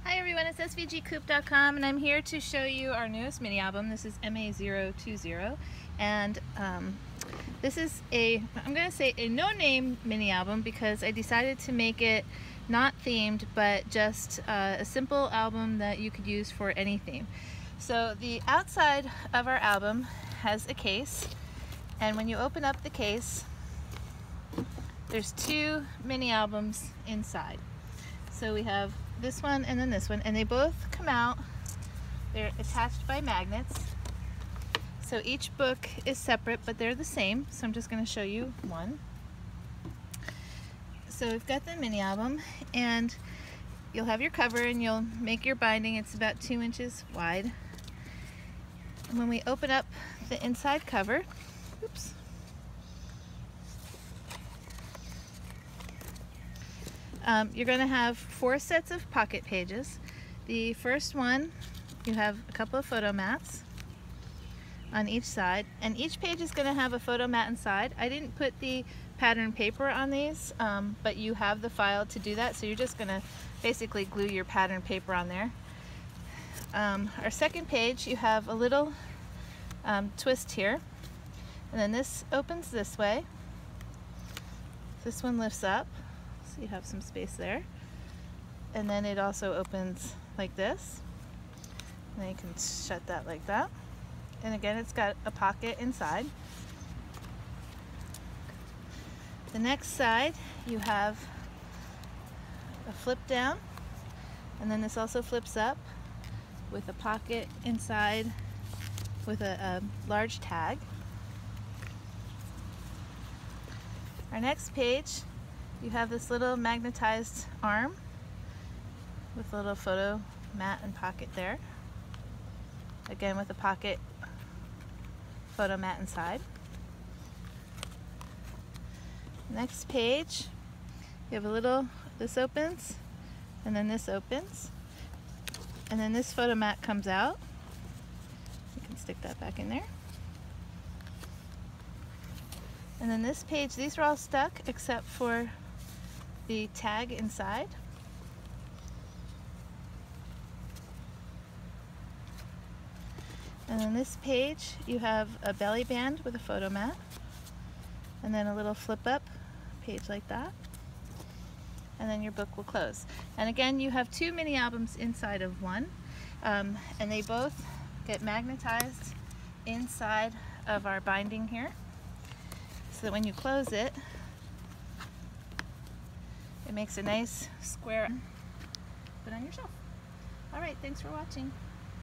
Hi everyone, it's svgcoop.com and I'm here to show you our newest mini album. This is MA020 and this is I'm going to say a no-name mini album because I decided to make it not themed but just a simple album that you could use for any theme. So the outside of our album has a case, and when you open up the case there's two mini albums inside. So we have this one and then this one, and they both come out. They're attached by magnets. So each book is separate, but they're the same. So I'm just going to show you one. So we've got the mini album, and you'll have your cover and you'll make your binding. It's about 2 inches wide. And when we open up the inside cover, oops, you're going to have 4 sets of pocket pages. The first one, you have a couple of photo mats on each side, and each page is going to have a photo mat inside. I didn't put the pattern paper on these, but you have the file to do that, so you're just going to basically glue your pattern paper on there. Our second page, you have a little twist here, and then this opens this way. This one lifts up, so you have some space there, and then it also opens like this, and then you can shut that like that, and again it's got a pocket inside. The next side you have a flip down, and then this also flips up with a pocket inside with a large tag. Our next page, you have this little magnetized arm with a little photo mat and pocket there. Again with a pocket photo mat inside. Next page, you have a little, this opens, and then this opens, and then this photo mat comes out. You can stick that back in there. And then this page, these are all stuck except for the tag inside. And then this page you have a belly band with a photo mat, and then a little flip up page like that, and then your book will close. And again, you have 2 mini albums inside of one, and they both get magnetized inside of our binding here, so that when you close it, it makes a nice square put on your shelf. Alright, thanks for watching.